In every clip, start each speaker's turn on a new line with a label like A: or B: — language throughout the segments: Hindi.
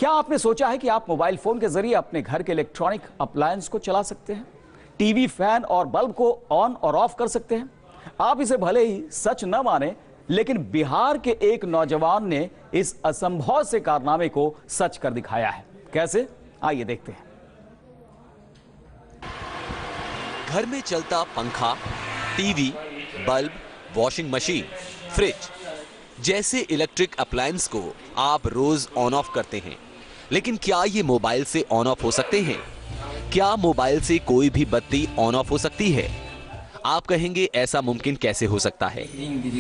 A: क्या आपने सोचा है कि आप मोबाइल फोन के जरिए अपने घर के इलेक्ट्रॉनिक अप्लायंस को चला सकते हैं, टीवी, फैन और बल्ब को ऑन और ऑफ कर सकते हैं? आप इसे भले ही सच न माने, लेकिन बिहार के एक नौजवान ने इस असंभव से कारनामे को सच कर दिखाया है। कैसे, आइए देखते हैं।
B: घर में चलता पंखा, TV, bulb, washing machine, fridge जैसे इलेक्ट्रिक अप्लायंस को आप रोज ऑन ऑफ करते हैं, लेकिन क्या ये मोबाइल से ऑन ऑफ हो सकते हैं? क्या मोबाइल से कोई भी बत्ती ऑन ऑफ हो सकती है? आप कहेंगे ऐसा मुमकिन कैसे हो सकता है,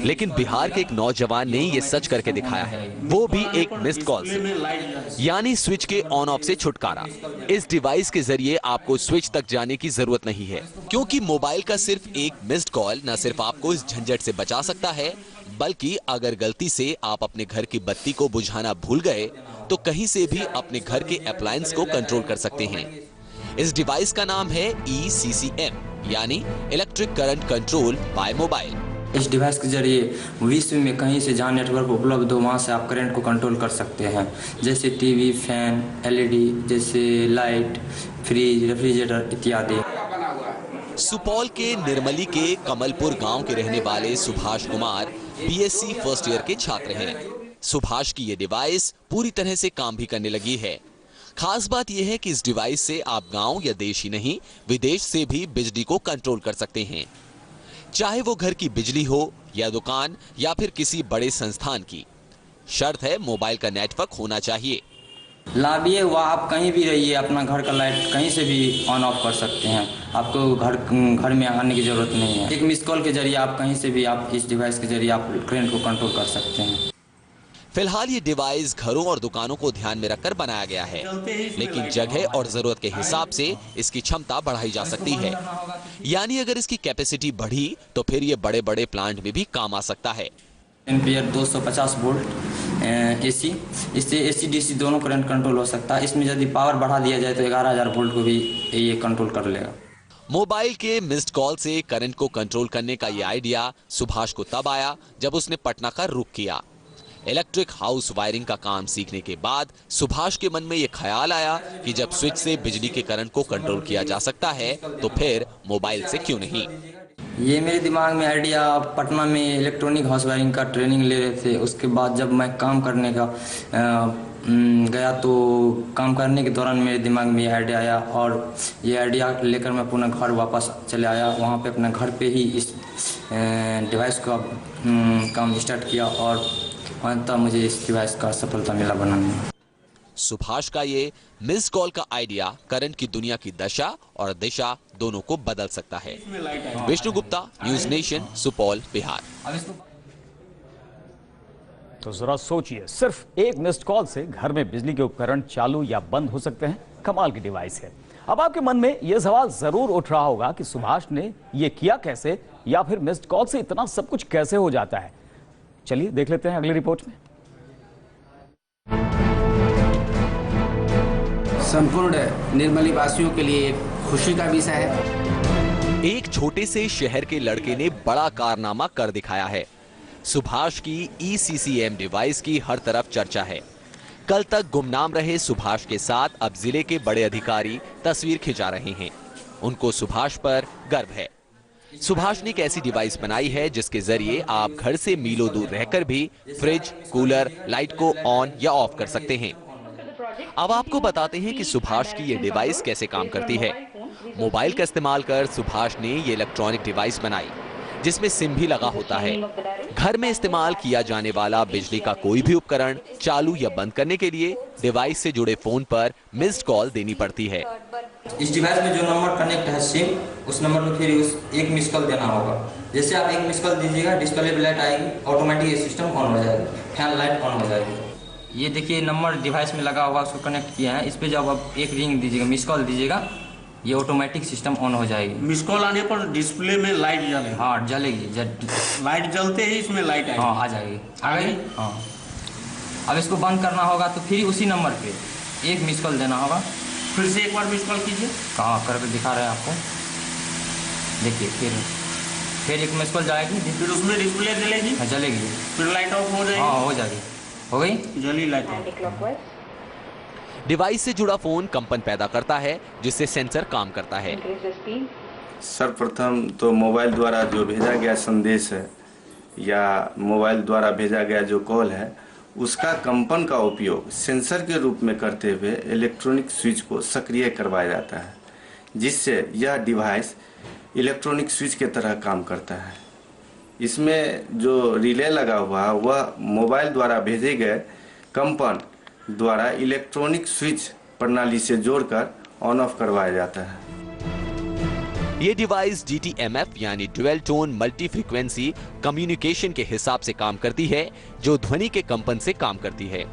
B: लेकिन बिहार के एक नौजवान ने यह सच करके दिखाया है, वो भी एक मिस्ड कॉल से, यानी स्विच के ऑन ऑफ से छुटकारा। इस डिवाइस के जरिए आपको स्विच तक जाने की जरूरत नहीं है, क्योंकि मोबाइल का सिर्फ एक मिस्ड कॉल न सिर्फ आपको इस झंझट से बचा सकता है, बल्कि अगर गलती से आप अपने घर की बत्ती को बुझाना भूल गए तो कहीं से भी अपने घर के अप्लायंस को कंट्रोल कर सकते हैं। इस डिवाइस का नाम है ECCM, यानी electric current control by mobile.
C: इस डिवाइस के जरिए विश्व में कहीं से जहां नेटवर्क उपलब्ध हो वहां से आप करंट को कंट्रोल कर सकते हैं, जैसे टीवी, फैन, LED, जैसे लाइट, फ्रिज, रेफ्रिजरेटर इत्यादि।
B: सुपौल के निर्मली के कमलपुर गांव के रहने वाले Subhash Kumar BSc first year के छात्र हैं। सुभाष की ये डिवाइस पूरी तरह से काम भी करने लगी है। खास बात यह है कि इस डिवाइस से आप गांव या देश ही नहीं, विदेश से भी बिजली को कंट्रोल कर सकते हैं, चाहे वो घर की बिजली हो या दुकान या फिर किसी बड़े संस्थान की। शर्त है मोबाइल का नेटवर्क होना चाहिए।
C: लाभ ये हुआ, आप कहीं भी रहिए, अपना घर का लाइट कहीं से भी ऑन ऑफ कर सकते हैं। आपको घर में आने की जरूरत नहीं है। एक मिस कॉल के जरिए आप कहीं से भी आप इस डिवाइस के जरिए आप करंट को कंट्रोल कर सकते हैं।
B: फिलहाल ये डिवाइस घरों और दुकानों को ध्यान में रखकर बनाया गया है, लेकिन जगह और जरूरत के हिसाब से इसकी क्षमता बढ़ाई जा सकती है। यानी अगर इसकी कैपेसिटी बढ़ी तो फिर ये बड़े बड़े प्लांट में भी काम आ सकता है।
C: एम्पियर 250 वोल्ट AC, इससे AC DC दोनों करंट कंट्रोल हो सकता है। इसमें यदि पावर बढ़ा दिया जाए तो 11,000 वोल्ट को भी ये कंट्रोल कर लेगा।
B: मोबाइल के मिस्ड कॉल से करंट को कंट्रोल करने का ये आइडिया सुभाष को तब आया जब उसने पटना का रुख किया। इलेक्ट्रिक हाउस वायरिंग का काम सीखने के बाद सुभाष के मन में यह ख्याल आया कि जब स्विच से बिजली के करंट को कंट्रोल किया जा सकता है तो फिर मोबाइल से क्यों नहीं।
C: ये मेरे दिमाग में आइडिया, पटना में इलेक्ट्रॉनिक हाउस वायरिंग का ट्रेनिंग ले रहे थे। उसके बाद जब मैं काम करने का गया तो काम करने के दौरान मेरे दिमाग में ये आइडिया आया और ये आइडिया लेकर मैं पुनः घर वापस चले आया। वहाँ पे अपने घर पे ही इस डिवाइस का काम स्टार्ट किया और अंततः मुझे इस डिवाइस का सफलता मिला बनाने में।
B: सुभाष का ये मिस कॉल का आइडिया करंट की दुनिया की दशा और दिशा दोनों को बदल सकता है। Vishnu Gupta, news nation, Supaul, Bihar.
A: तो जरा सोचिए, सिर्फ एक मिस्ड कॉल से घर में बिजली के उपकरण चालू या बंद हो सकते हैं। कमाल की डिवाइस है। अब आपके मन में यह सवाल जरूर उठ रहा होगा कि सुभाष ने यह किया कैसे, या फिर मिस्ड कॉल से इतना सब कुछ कैसे हो जाता है। चलिए देख लेते हैं अगली रिपोर्ट में।
D: संपूर्ण निर्मली वासियों के लिए एक खुशी का विषय है।
B: एक छोटे से शहर के लड़के ने बड़ा कारनामा कर दिखाया है। सुभाष की ECCM डिवाइस की हर तरफ चर्चा है। कल तक गुमनाम रहे सुभाष के साथ अब जिले के बड़े अधिकारी तस्वीर खिंचा रहे हैं। उनको सुभाष पर गर्व है। सुभाष ने एक ऐसी डिवाइस बनाई है जिसके जरिए आप घर से मीलों दूर रहकर भी फ्रिज, कूलर, लाइट को ऑन या ऑफ कर सकते हैं। अब आपको बताते हैं कि सुभाष की ये डिवाइस कैसे काम करती है। मोबाइल का इस्तेमाल कर सुभाष ने ये इलेक्ट्रॉनिक डिवाइस बनाई जिसमें सिम भी लगा होता है। घर में इस्तेमाल किया जाने वाला बिजली का कोई भी उपकरण चालू या बंद करने के लिए डिवाइस से जुड़े फोन पर मिस्ड कॉल देनी पड़ती है।
C: इस डिवाइस में जो नंबर कनेक्ट है सिम, उस नंबर में फिर एक मिस कॉल देना होगा। जैसे आप एक मिस कॉल दीजिएगा, डिस्प्ले पे लाइट आएगी, ऑटोमेटिक सिस्टम ऑन हो जाएगा, फैन लाइट ऑन हो जाएगी। ये देखिए नंबर डिवाइस में लगा हुआ, उसको कनेक्ट किया है। इस पे जब आप एक रिंग दीजिएगा, मिस कॉल दीजिएगा, ये ऑटोमेटिक सिस्टम ऑन हो जाएगी।
D: मिस कॉल आने पर डिस्प्ले में लाइट जलेगी।
C: हाँ जलेगी,
D: लाइट जलते ही इसमें लाइट आएगी।
C: हाँ आ जाएगी, आ गई। हाँ अब इसको बंद करना होगा तो फिर उसी नंबर पे एक मिस कॉल देना होगा।
D: फिर से एक बार मिस कॉल कीजिए।
C: कहाँ करके दिखा रहे हैं आपको, देखिए फिर एक मिस कॉल जाएगी,
D: फिर उसमें डिस्प्ले जलेगी।
C: हाँ जलेगी,
D: फिर लाइट ऑफ हो जाएगी।
C: हाँ हो जाएगी, हो गई,
D: जली लाइट।
B: डिवाइस से जुड़ा फोन कंपन पैदा करता है, जिससे सेंसर काम करता है।
E: सर्वप्रथम तो मोबाइल द्वारा जो भेजा गया संदेश है या मोबाइल द्वारा भेजा गया जो कॉल है, उसका कंपन का उपयोग सेंसर के रूप में करते हुए इलेक्ट्रॉनिक स्विच को सक्रिय करवाया जाता है, जिससे यह डिवाइस इलेक्ट्रॉनिक स्विच के तरह काम करता है। इसमें जो रिले लगा हुआ है वह मोबाइल द्वारा भेजे गए कंपन द्वारा इलेक्ट्रॉनिक स्विच प्रणाली से जोड़कर ऑन ऑफ करवाया जाता है।
B: ये डिवाइस DTMF यानी dual tone multi frequency communication के हिसाब से काम करती है, जो ध्वनि के कंपन से काम करती है।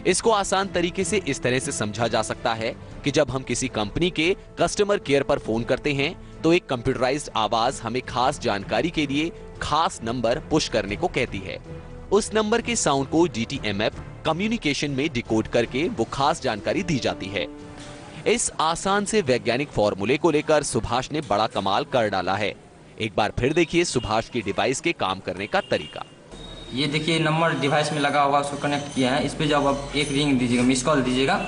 B: इसको आसान तरीके से इस तरह से समझा जा सकता है कि जब हम किसी कंपनी के कस्टमर केयर पर फोन करते हैं तो एक कंप्यूटराइज्ड आवाज हमें खास जानकारी के लिए खास नंबर पुश करने को कहती है। उस नंबर के साउंड को DTMF कम्युनिकेशन में डिकोड करके वो खास जानकारी दी जाती है। इस आसान से वैज्ञानिक फॉर्मूले को लेकर सुभाष ने बड़ा कमाल कर डाला है। एक बार फिर देखिए सुभाष की डिवाइस के काम करने का तरीका।
C: ये देखिए नंबर डिवाइस में लगा हुआ, उसको कनेक्ट किया है। इस पे जब आप एक रिंग दीजिएगा, मिस कॉल दीजिएगा,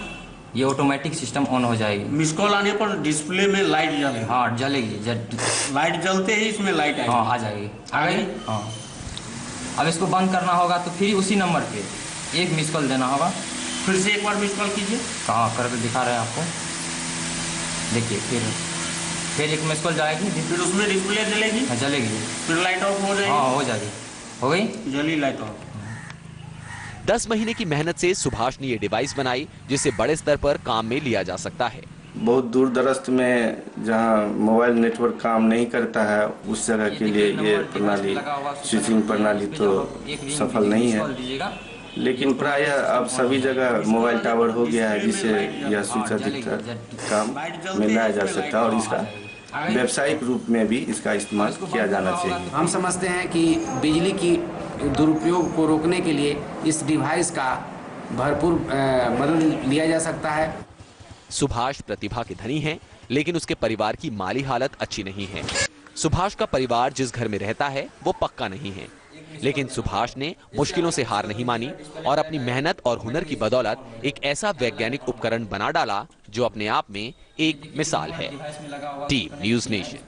C: ये ऑटोमेटिक सिस्टम ऑन हो जाएगी।
F: मिस कॉल आने पर डिस्प्ले में लाइट जलेगी।
C: हाँ जलेगी,
F: लाइट जलते ही इसमें लाइट आएगी।
C: हाँ आ जाएगी, आ गई। हाँ अब इसको बंद करना होगा तो फिर उसी नंबर पे एक मिस कॉल देना होगा।
F: फिर से एक बार मिस कॉल कीजिए।
C: कहाँ करके दिखा रहे हैं आपको, देखिए। फिर एक मिस कॉल जाएगी,
F: फिर उसमें डिस्प्ले जलेगी।
C: हाँ जलेगी,
F: फिर लाइट ऑफ हो जाएगी।
C: हाँ हो जाएगी, हो गई,
F: जली लाइट ऑफ।
B: 10 महीने की मेहनत से सुभाष ने ये डिवाइस बनाई, जिसे बड़े स्तर पर काम में लिया जा सकता है।
E: बहुत दूर दराज में जहां मोबाइल नेटवर्क काम नहीं करता है, उस जगह के लिए ये प्रणाली स्विचिंग प्रणाली तो सफल नहीं है, लेकिन प्रायः अब सभी जगह मोबाइल टावर हो गया है, जिससे यह स्विच अधिकतर काम में लाया जा सकता है और इसका व्यावसायिक रूप में भी इसका इस्तेमाल किया जाना चाहिए।
D: हम समझते हैं कि बिजली की दुरुपयोग को रोकने के लिए इस डिवाइस का भरपूर मदद लिया जा सकता है।
B: सुभाष प्रतिभा के धनी हैं, लेकिन उसके परिवार की माली हालत अच्छी नहीं है। सुभाष का परिवार जिस घर में रहता है वो पक्का नहीं है, लेकिन सुभाष ने मुश्किलों से हार नहीं मानी और अपनी मेहनत और हुनर की बदौलत एक ऐसा वैज्ञानिक उपकरण बना डाला जो अपने आप में एक मिसाल है। Team news nation.